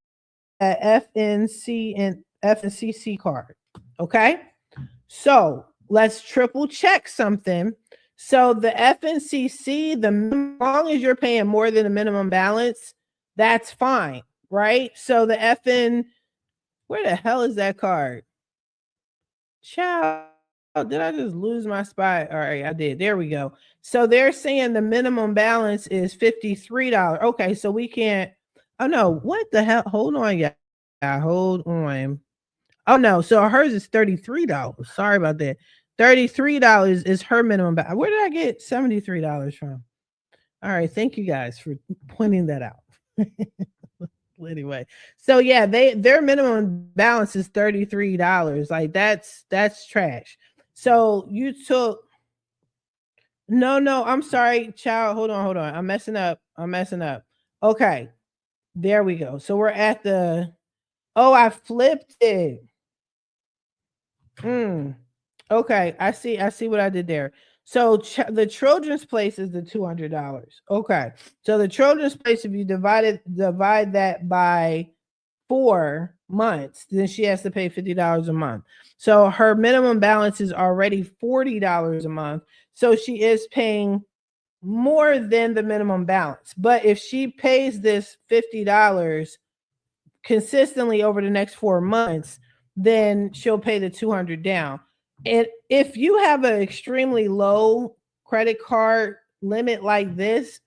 FNC and FNCC card. Okay, so let's triple check something. So the FNCC, as long as you're paying more than the minimum balance, that's fine, right? So the FN, where the hell is that card? Child, did I just lose my spot? All right, I did. There we go. So they're saying the minimum balance is $53. Okay, so we can't. Oh no, what the hell? Hold on, yeah. Hold on. Oh no, so hers is $33. Sorry about that. $33 is her minimum balance. Where did I get $73 from? All right, thank you guys for pointing that out. Anyway, so yeah, their minimum balance is $33. Like that's trash. So you took no, I'm sorry, child. Hold on. I'm messing up. Okay, there we go. So we're at the. Oh, I flipped it. Okay, I see what I did there. So the children's place is the $200. Okay, so the children's place, if you divide that by 4 months, then she has to pay $50 a month. So her minimum balance is already $40 a month. So she is paying more than the minimum balance. But if she pays this $50 consistently over the next 4 months, then she'll pay the $200 down. And if you have an extremely low credit card limit like this,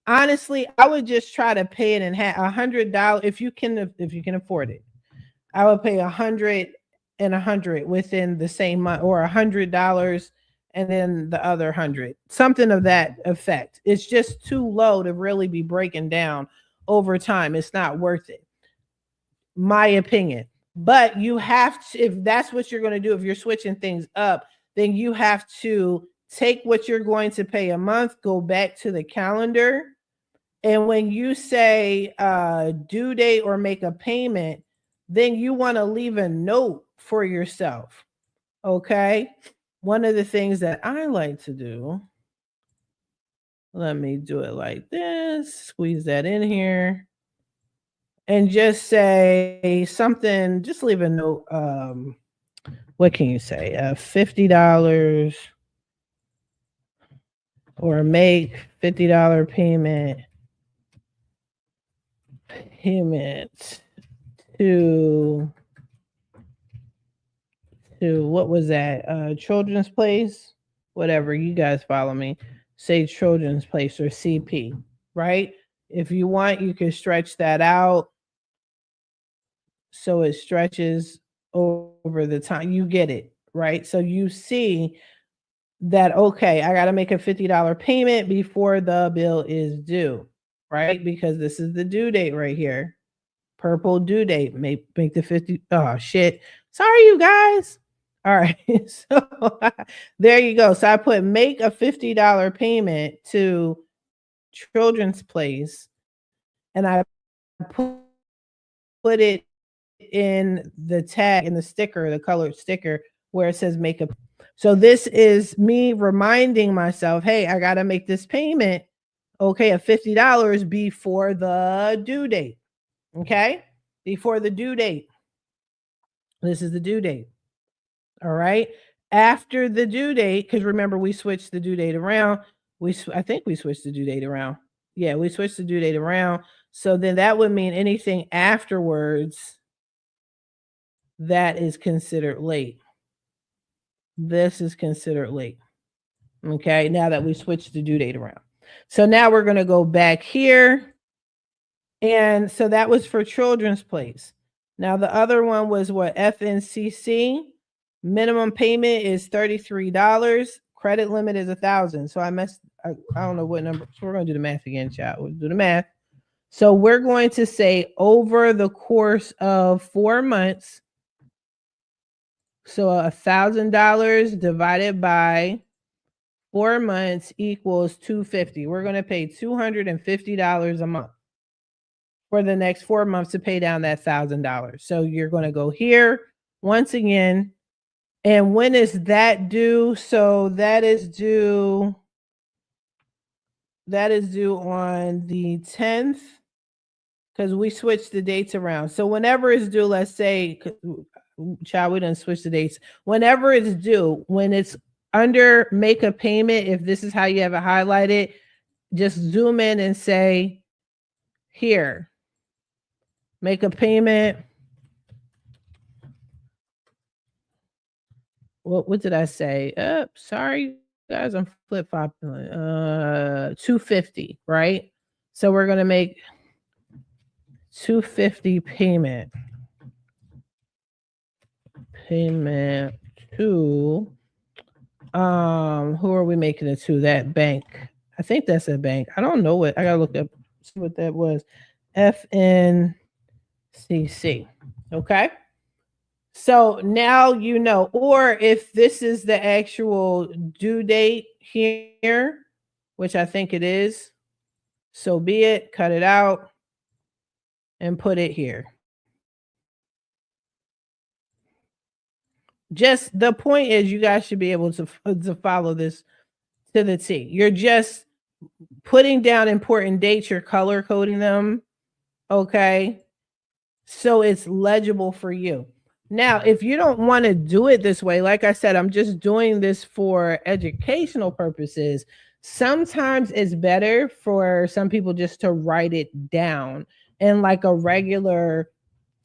honestly, I would just try to pay it in half. $100 if you can afford it. I would pay $100 and $100 within the same month, or $100 and then the other $100, something of that effect. It's just too low to really be breaking down over time. It's not worth it, my opinion. But you have to, if that's what you're going to do, if you're switching things up, then you have to take what you're going to pay a month, go back to the calendar, and when you say due date or make a payment, then you want to leave a note for yourself. Okay, one of the things that I like to do, let me do it like this, squeeze that in here, and just say something, just leave a note. What can you say? $50 or make $50 payment to what was that? Children's place, whatever, you guys follow me. Say children's place or CP, right? If you want, you can stretch that out so it stretches over the time. You get it, right? So you see that, okay, I got to make a $50 payment before the bill is due, right? Because this is the due date right here. Purple due date. Make the 50. Oh shit. Sorry, you guys. All right. So there you go. So I put make a $50 payment to children's place, and I put it in the tag, in the sticker, the colored sticker, where it says make a. So this is me reminding myself, hey, I got to make this payment, okay, of $50 before the due date. Okay, before the due date. This is the due date. All right. After the due date, because remember we switched the due date around. I think we switched the due date around. Yeah, we switched the due date around. So then that would mean anything afterwards that is considered late. This is considered late. Okay, now that we switched the due date around. So now we're going to go back here. And so that was for children's place. Now the other one was what? FNCC. Minimum payment is $33. Credit limit is $1,000. So I don't know what number. So we're going to do the math again, child. We'll do the math. So we're going to say over the course of 4 months. So $1,000 divided by 4 months equals $250. We're going to pay $250 a month for the next 4 months to pay down that $1,000. So you're going to go here once again. And when is that due? So that is due on the 10th, because we switched the dates around. So whenever it's due, let's say, child, we didn't switch the dates. Whenever it's due, when it's under make a payment, if this is how you have it highlighted, just zoom in and say, here, make a payment. What did I say? Sorry, guys, I'm flip-flopping. 250, right? So we're going to make 250 payment to who are we making it to? That bank. I think that's a bank. I don't know what. I got to look up, see what that was. FNCC. Okay. So now you know, or if this is the actual due date here, which I think it is, so be it, cut it out and put it here. Just the point is you guys should be able to follow this to the T. You're just putting down important dates, you're color coding them, okay? So it's legible for you. Now, if you don't want to do it this way, like I said, I'm just doing this for educational purposes. Sometimes it's better for some people just to write it down in like a regular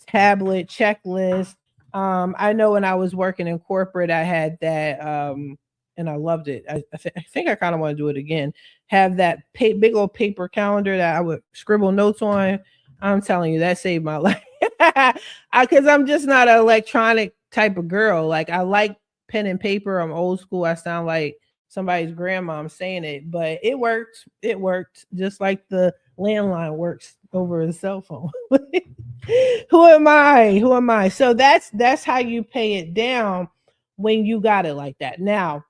tablet checklist. I know when I was working in corporate, I had that, and I loved it. I think I kind of want to do it again. Have that big old paper calendar that I would scribble notes on. I'm telling you, that saved my life. Because I'm just not an electronic type of girl. Like I like pen and paper. I'm old school. I sound like somebody's grandma. I'm saying it, but it worked. It worked just like the landline works over the cell phone. Who am I? So that's how you pay it down when you got it like that. Now,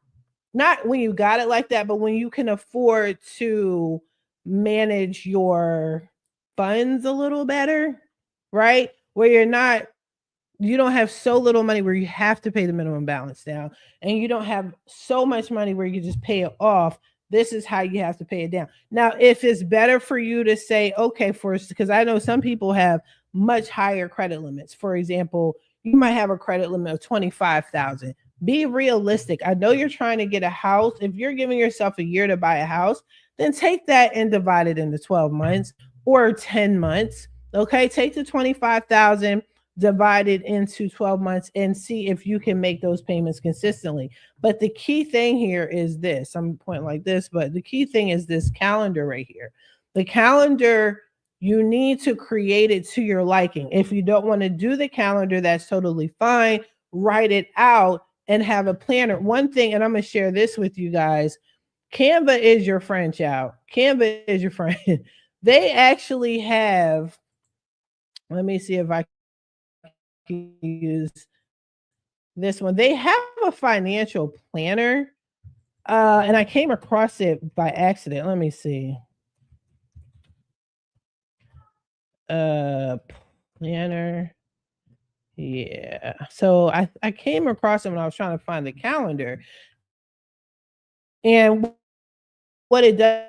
not when you got it like that, but when you can afford to manage your funds a little better, right? Where you don't have so little money where you have to pay the minimum balance down, and you don't have so much money where you just pay it off. This is how you have to pay it down. Now, if it's better for you to say, okay, because I know some people have much higher credit limits. For example, you might have a credit limit of 25,000. Be realistic. I know you're trying to get a house. If you're giving yourself a year to buy a house, then take that and divide it into 12 months or 10 months. Okay, take the 25,000, divide it into 12 months and see if you can make those payments consistently. But the key thing here is this. I'm pointing like this, but the key thing is this calendar right here. The calendar, you need to create it to your liking. If you don't want to do the calendar, that's totally fine. Write it out and have a planner. One thing, and I'm going to share this with you guys. Canva is your friend, child. Canva is your friend. They actually have, let me see if I can use this one. They have a financial planner, and I came across it by accident. Let me see. Planner. Yeah. So I came across it when I was trying to find the calendar. And what it does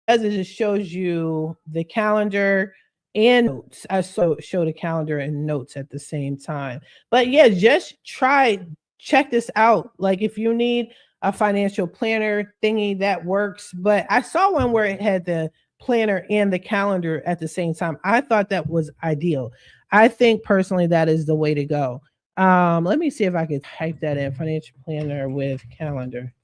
is it shows you the calendar and notes. I show the calendar and notes at the same time. But yeah, just check this out. Like if you need a financial planner thingy, that works. But I saw one where it had the planner and the calendar at the same time. I thought that was ideal. I think personally that is the way to go. Let me see if I could type that in, financial planner with calendar.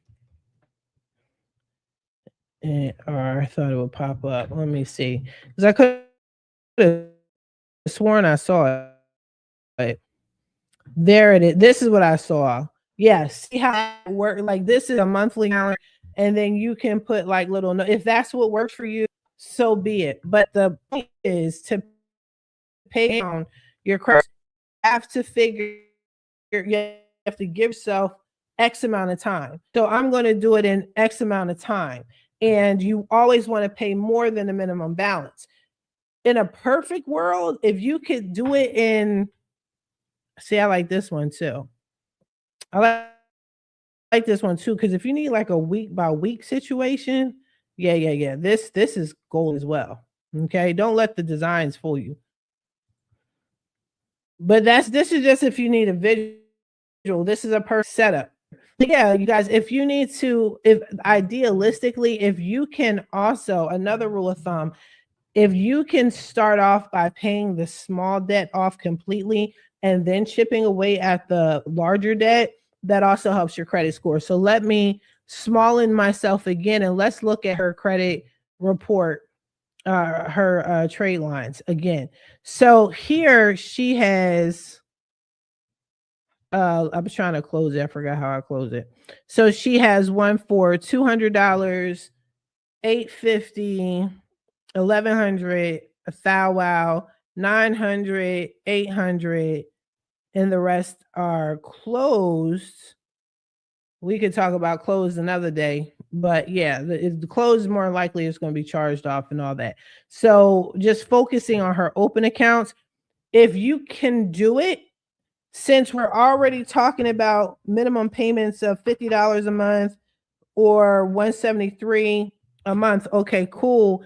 Or I thought it would pop up. Let me see, because I could have sworn I saw it. There it is. This is what I saw. Yeah, see how it works? Like this is a monthly calendar, and then you can put like little. If that's what works for you, so be it. But the point is to pay down your credit. You have to figure. You have to give yourself X amount of time. So I'm going to do it in X amount of time. And you always want to pay more than the minimum balance. In a perfect world, if you could do it in, see, I like this one too. I like this one too, because if you need like a week by week situation, yeah. This is gold as well. Okay. Don't let the designs fool you. But this is just if you need a visual. This is a per setup. Yeah, you guys, if you need to, if idealistically, if you can also, another rule of thumb, if you can start off by paying the small debt off completely and then chipping away at the larger debt, that also helps your credit score. So let me small myself again and let's look at her credit report, her trade lines again. So here she has, I was trying to close it. I forgot how I close it. So she has one for $200, 850, 1100, a thou wow, 900, 800, and the rest are closed. We could talk about closed another day, but yeah, the closed more likely is going to be charged off and all that. So just focusing on her open accounts, if you can do it, since we're already talking about minimum payments of $50 a month or 173 a month, okay, cool.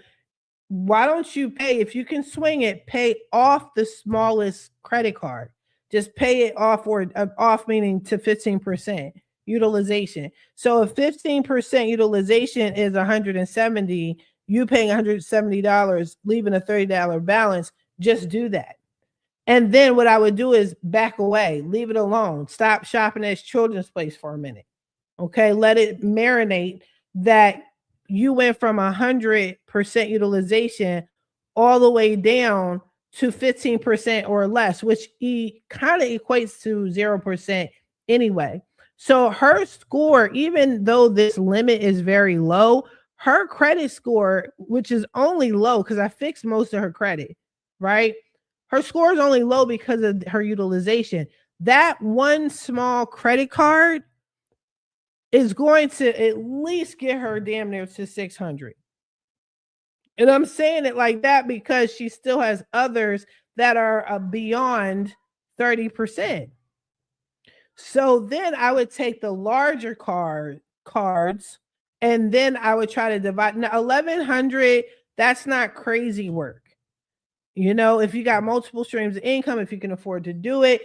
Why don't you pay, if you can swing it, pay off the smallest credit card. Just pay it off, or off meaning to 15% utilization. So if 15% utilization is 170, you paying $170, leaving a $30 balance, just do that. And then what I would do is back away, leave it alone, stop shopping at Children's Place for a minute. Okay, let it marinate that you went from 100% utilization all the way down to 15% or less, which kind of equates to 0% anyway. So her score, even though this limit is very low, her credit score, which is only low because I fixed most of her credit, right? Her score is only low because of her utilization. That one small credit card is going to at least get her damn near to 600. And I'm saying it like that because she still has others that are beyond 30%. So then I would take the larger cards and then I would try to divide. Now 1100, that's not crazy work. You know, if you got multiple streams of income, if you can afford to do it,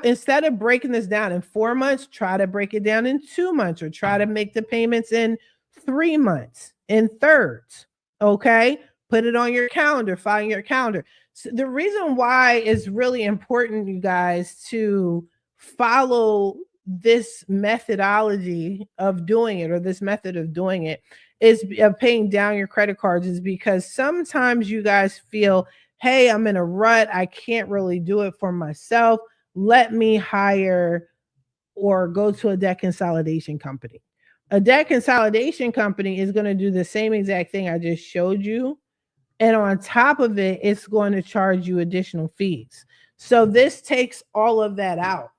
instead of breaking this down in 4 months, try to break it down in 2 months, or try to make the payments in 3 months in thirds. Okay. Put it on your calendar, find your calendar. So the reason why it's really important, you guys, to follow this methodology of doing it, or this method of doing it, is of paying down your credit cards, is because sometimes you guys feel, hey, I'm in a rut, I can't really do it for myself, let me hire or go to a debt consolidation company. A debt consolidation company is going to do the same exact thing I just showed you. And on top of it, it's going to charge you additional fees. So this takes all of that out.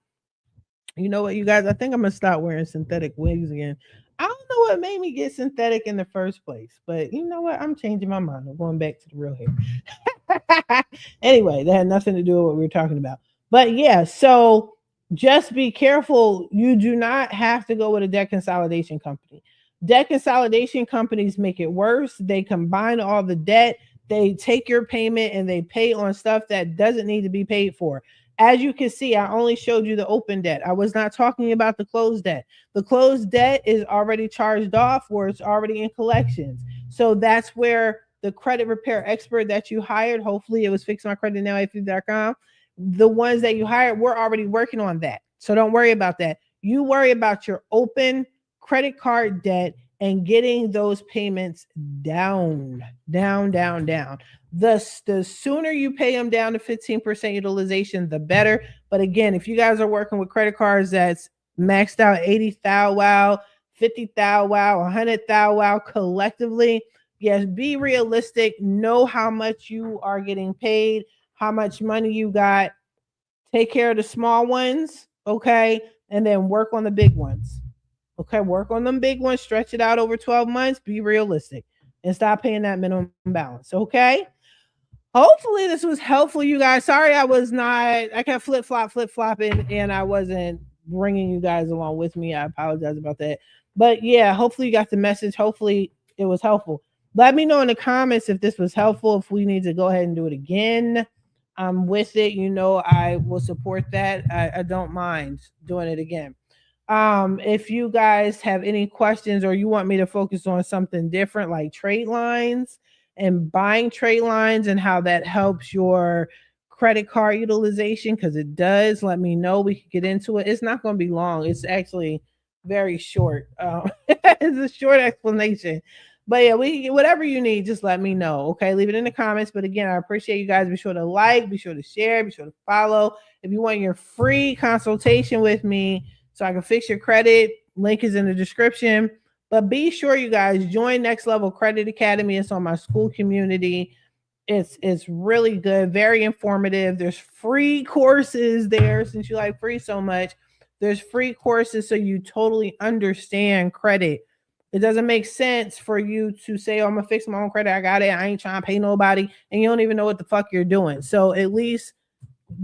You know what, you guys? I think I'm going to start wearing synthetic wigs again. I don't know what made me get synthetic in the first place, but you know what? I'm changing my mind. I'm going back to the real hair. Anyway, that had nothing to do with what we were talking about. But yeah, so just be careful. You do not have to go with a debt consolidation company. Debt consolidation companies make it worse. They combine all the debt, they take your payment and they pay on stuff that doesn't need to be paid for. As you can see, I only showed you the open debt. I was not talking about the closed debt. The closed debt is already charged off or it's already in collections. So that's where the credit repair expert that you hired, hopefully it was fixmycreditnow@50.com, the ones that you hired, we're already working on that. So don't worry about that. You worry about your open credit card debt and getting those payments down, down, down, down. The sooner you pay them down to 15% utilization, the better. But again, if you guys are working with credit cards that's maxed out 80,000 wow, 50,000 wow, 100,000 wow collectively, yes, be realistic. Know how much you are getting paid, how much money you got. Take care of the small ones, okay? And then work on the big ones. Okay, work on them big ones, stretch it out over 12 months, be realistic, and stop paying that minimum balance, okay? Hopefully this was helpful, you guys. Sorry I kept flip-flopping, and I wasn't bringing you guys along with me. I apologize about that. But yeah, hopefully you got the message. Hopefully it was helpful. Let me know in the comments if this was helpful, if we need to go ahead and do it again. I'm with it. I will support that. I don't mind doing it again. If you guys have any questions or you want me to focus on something different like trade lines and buying trade lines and how that helps your credit card utilization, because it does, let me know. We can get into it. It's not going to be long. It's actually very short. It's a short explanation. But yeah, we whatever you need, just let me know. Okay, leave it in the comments. But again, I appreciate you guys. Be sure to like, be sure to share, be sure to follow. If you want your free consultation with me so I can fix your credit, link is in the description. But be sure you guys join Next Level Credit Academy. It's on my school community. It's really good, very informative. There's free courses there since you like free so much. There's free courses so you totally understand credit. It doesn't make sense for you to say, oh, I'm gonna fix my own credit. I got it. I ain't trying to pay nobody, and you don't even know what the fuck you're doing. So at least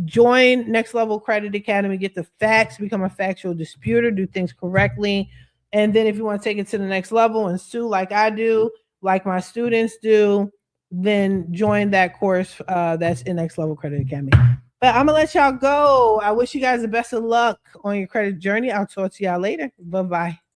join Next Level Credit Academy, get the facts, become a factual disputer, do things correctly. And then if you want to take it to the next level and sue like I do, like my students do, then join that course that's in Next Level Credit Academy. But I'm gonna let y'all go. I wish you guys the best of luck on your credit journey. I'll talk to y'all later. Bye-bye.